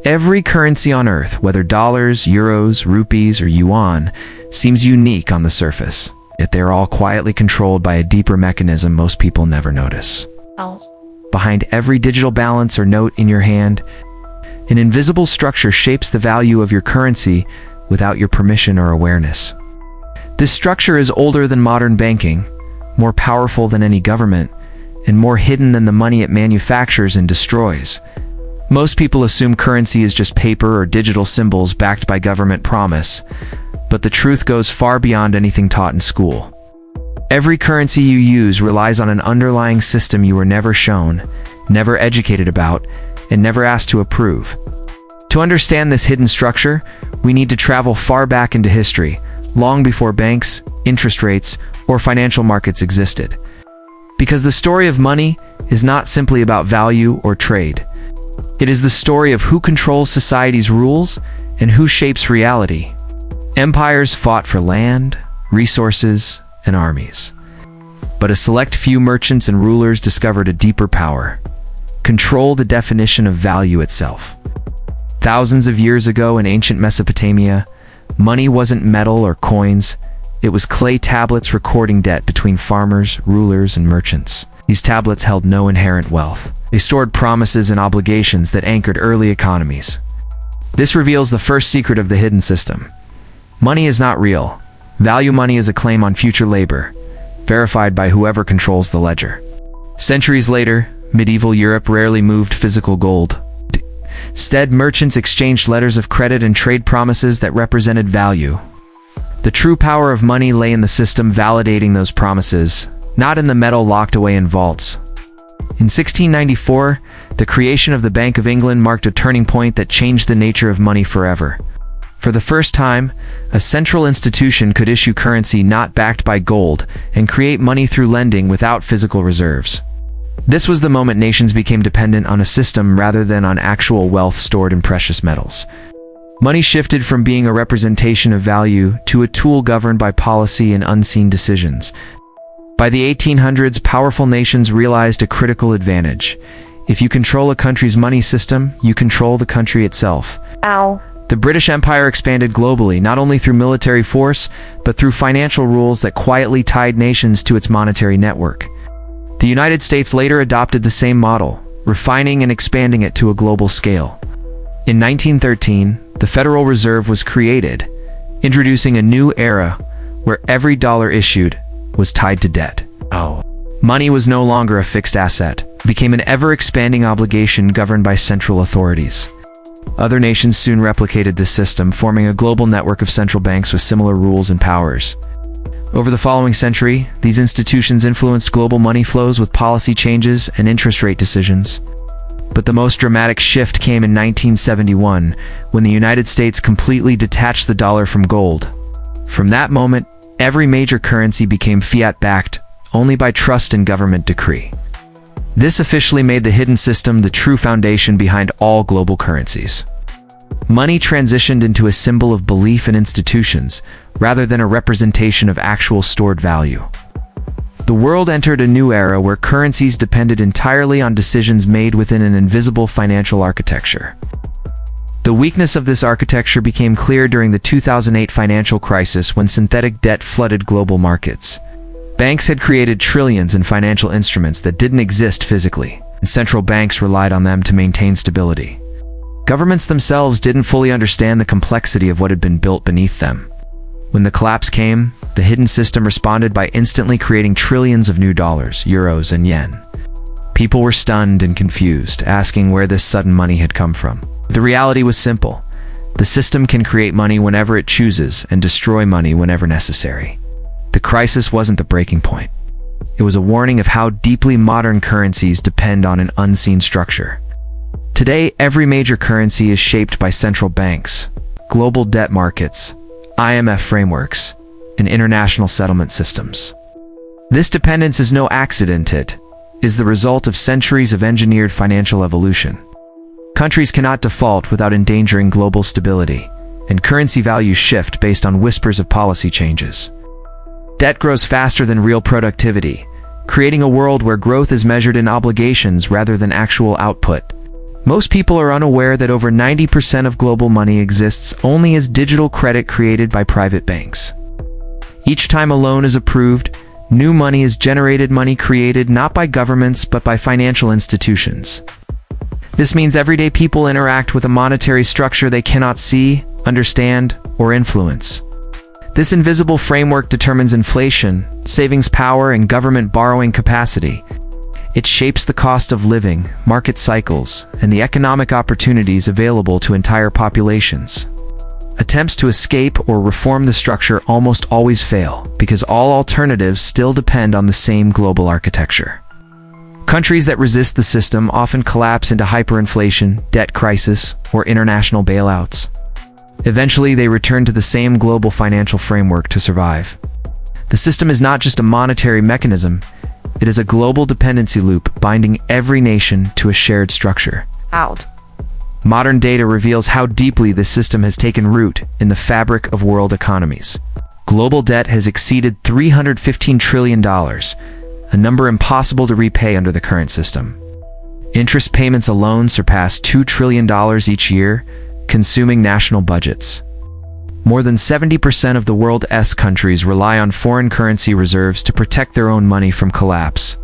Every currency on Earth, whether dollars, euros, rupees, or yuan, seems unique on the surface, yet they are all quietly controlled by a deeper mechanism most people never notice. Behind every digital balance or note in your hand, an invisible structure shapes the value of your currency without your permission or awareness. This structure is older than modern banking, more powerful than any government, and more hidden than the money it manufactures and destroys. Most people assume currency is just paper or digital symbols backed by government promise, but the truth goes far beyond anything taught in school. Every currency you use relies on an underlying system you were never shown, never educated about, and never asked to approve. To understand this hidden structure, we need to travel far back into history, long before banks, interest rates, or financial markets existed. Because the story of money is not simply about value or trade. It is the story of who controls society's rules and who shapes reality. Empires fought for land, resources, and armies. But a select few merchants and rulers discovered a deeper power: control the definition of value itself. Thousands of years ago in ancient Mesopotamia, money wasn't metal or coins. It was clay tablets recording debt between farmers, rulers, and merchants. These tablets held no inherent wealth. They stored promises and obligations that anchored early economies. This reveals the first secret of the hidden system. Money is not real. Value money is a claim on future labor, verified by whoever controls the ledger. Centuries later, medieval Europe rarely moved physical gold. Instead, merchants exchanged letters of credit and trade promises that represented value. The true power of money lay in the system validating those promises, not in the metal locked away in vaults. In 1694, the creation of the Bank of England marked a turning point that changed the nature of money forever. For the first time, a central institution could issue currency not backed by gold and create money through lending without physical reserves. This was the moment nations became dependent on a system rather than on actual wealth stored in precious metals. Money shifted from being a representation of value to a tool governed by policy and unseen decisions. By the 1800s, powerful nations realized a critical advantage. If you control a country's money system, you control the country itself. The British Empire expanded globally, not only through military force, but through financial rules that quietly tied nations to its monetary network. The United States later adopted the same model, refining and expanding it to a global scale. In 1913, the Federal Reserve was created, introducing a new era where every dollar issued was tied to debt. Money was no longer a fixed asset. It became an ever-expanding obligation governed by central authorities. Other nations soon replicated this system, forming a global network of central banks with similar rules and powers. Over the following century, these institutions influenced global money flows with policy changes and interest rate decisions. But the most dramatic shift came in 1971, when the United States completely detached the dollar from gold. From that moment, every major currency became fiat-backed, only by trust and government decree. This officially made the hidden system the true foundation behind all global currencies. Money transitioned into a symbol of belief in institutions, rather than a representation of actual stored value. The world entered a new era where currencies depended entirely on decisions made within an invisible financial architecture. The weakness of this architecture became clear during the 2008 financial crisis when synthetic debt flooded global markets. Banks had created trillions in financial instruments that didn't exist physically, and central banks relied on them to maintain stability. Governments themselves didn't fully understand the complexity of what had been built beneath them. When the collapse came, the hidden system responded by instantly creating trillions of new dollars, euros, and yen. People were stunned and confused, asking where this sudden money had come from. The reality was simple. The system can create money whenever it chooses and destroy money whenever necessary. The crisis wasn't the breaking point. It was a warning of how deeply modern currencies depend on an unseen structure. Today, every major currency is shaped by central banks, global debt markets, IMF frameworks, and international settlement systems. This dependence is no accident. It is the result of centuries of engineered financial evolution. Countries cannot default without endangering global stability, and currency values shift based on whispers of policy changes. Debt grows faster than real productivity, creating a world where growth is measured in obligations rather than actual output. Most people are unaware that over 90% of global money exists only as digital credit created by private banks. Each time a loan is approved, new money is generated, money created not by governments but by financial institutions. This means everyday people interact with a monetary structure they cannot see, understand, or influence. This invisible framework determines inflation, savings power, and government borrowing capacity. It shapes the cost of living, market cycles, and the economic opportunities available to entire populations. Attempts to escape or reform the structure almost always fail, because all alternatives still depend on the same global architecture. Countries that resist the system often collapse into hyperinflation, debt crisis, or international bailouts. Eventually, they return to the same global financial framework to survive. The system is not just a monetary mechanism, it is a global dependency loop binding every nation to a shared structure. Out. Modern data reveals how deeply this system has taken root in the fabric of world economies. Global debt has exceeded $315 trillion, a number impossible to repay under the current system. Interest payments alone surpass $2 trillion each year, consuming national budgets. More than 70% of the world's countries rely on foreign currency reserves to protect their own money from collapse.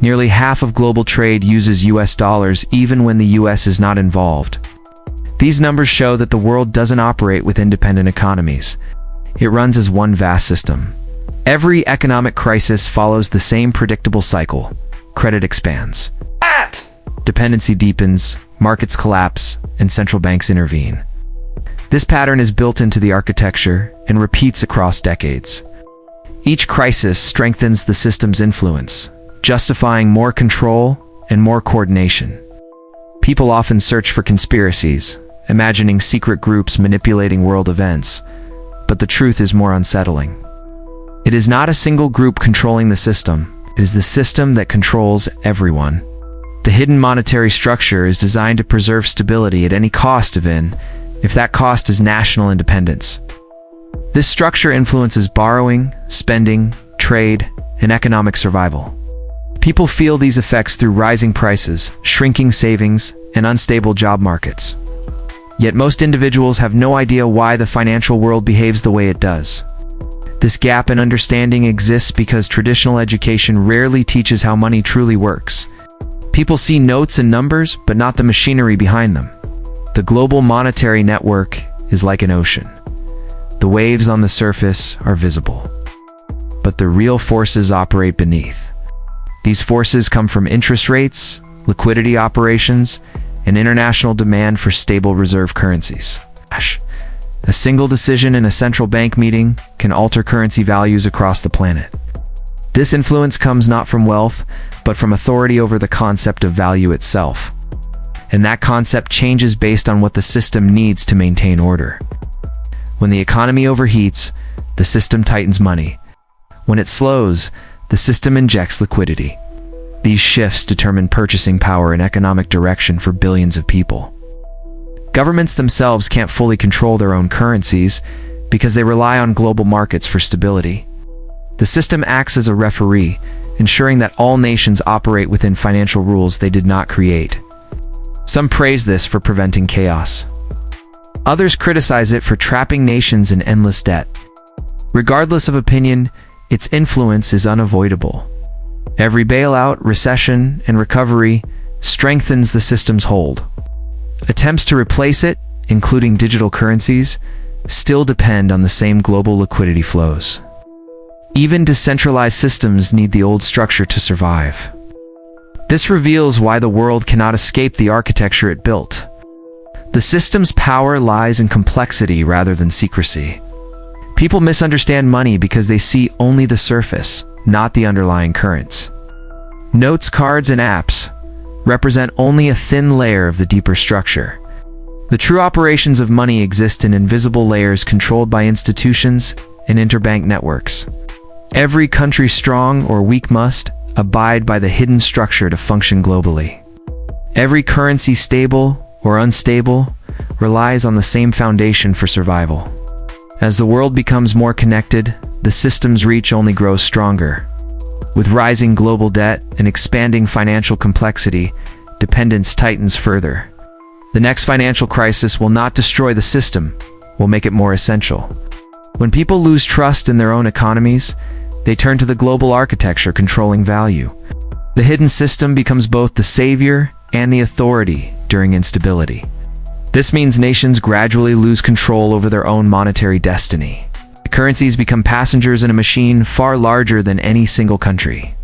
Nearly half of global trade uses US dollars even when the US is not involved. These numbers show that the world doesn't operate with independent economies. It runs as one vast system. Every economic crisis follows the same predictable cycle. Credit expands. Dependency deepens, markets collapse, and central banks intervene. This pattern is built into the architecture and repeats across decades. Each crisis strengthens the system's influence, justifying more control and more coordination. People often search for conspiracies, imagining secret groups manipulating world events, but the truth is more unsettling. It is not a single group controlling the system, it is the system that controls everyone. The hidden monetary structure is designed to preserve stability at any cost if that cost is national independence. This structure influences borrowing, spending, trade, and economic survival. People feel these effects through rising prices, shrinking savings, and unstable job markets. Yet most individuals have no idea why the financial world behaves the way it does. This gap in understanding exists because traditional education rarely teaches how money truly works. People see notes and numbers, but not the machinery behind them. The global monetary network is like an ocean. The waves on the surface are visible, but the real forces operate beneath. These forces come from interest rates, liquidity operations, and international demand for stable reserve currencies. A single decision in a central bank meeting can alter currency values across the planet. This influence comes not from wealth, but from authority over the concept of value itself. And that concept changes based on what the system needs to maintain order. When the economy overheats, the system tightens money. When it slows, the system injects liquidity. These shifts determine purchasing power and economic direction for billions of people. Governments themselves can't fully control their own currencies because they rely on global markets for stability. The system acts as a referee, ensuring that all nations operate within financial rules they did not create. Some praise this for preventing chaos. Others criticize it for trapping nations in endless debt. Regardless of opinion, its influence is unavoidable. Every bailout, recession, and recovery strengthens the system's hold. Attempts to replace it, including digital currencies, still depend on the same global liquidity flows. Even decentralized systems need the old structure to survive. This reveals why the world cannot escape the architecture it built. The system's power lies in complexity rather than secrecy. People misunderstand money because they see only the surface, not the underlying currents. Notes, cards, and apps represent only a thin layer of the deeper structure. The true operations of money exist in invisible layers controlled by institutions and interbank networks. Every country, strong or weak, must abide by the hidden structure to function globally. Every currency, stable or unstable, relies on the same foundation for survival. As the world becomes more connected, the system's reach only grows stronger. With rising global debt and expanding financial complexity, dependence tightens further, The next financial crisis will not destroy the system, will make it more essential. When people lose trust in their own economies, they turn to the global architecture controlling value. The hidden system becomes both the savior and the authority during instability. This means nations gradually lose control over their own monetary destiny. The currencies become passengers in a machine far larger than any single country.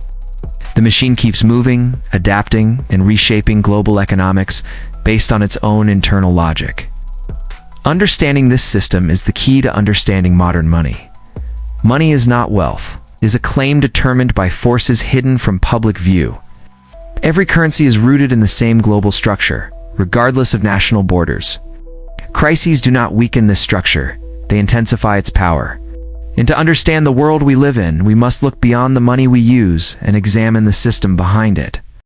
The machine keeps moving, adapting, and reshaping global economics based on its own internal logic. Understanding this system is the key to understanding modern money. Money is not wealth. It is a claim determined by forces hidden from public view. Every currency is rooted in the same global structure, regardless of national borders. Crises do not weaken this structure, they intensify its power. And to understand the world we live in, we must look beyond the money we use and examine the system behind it.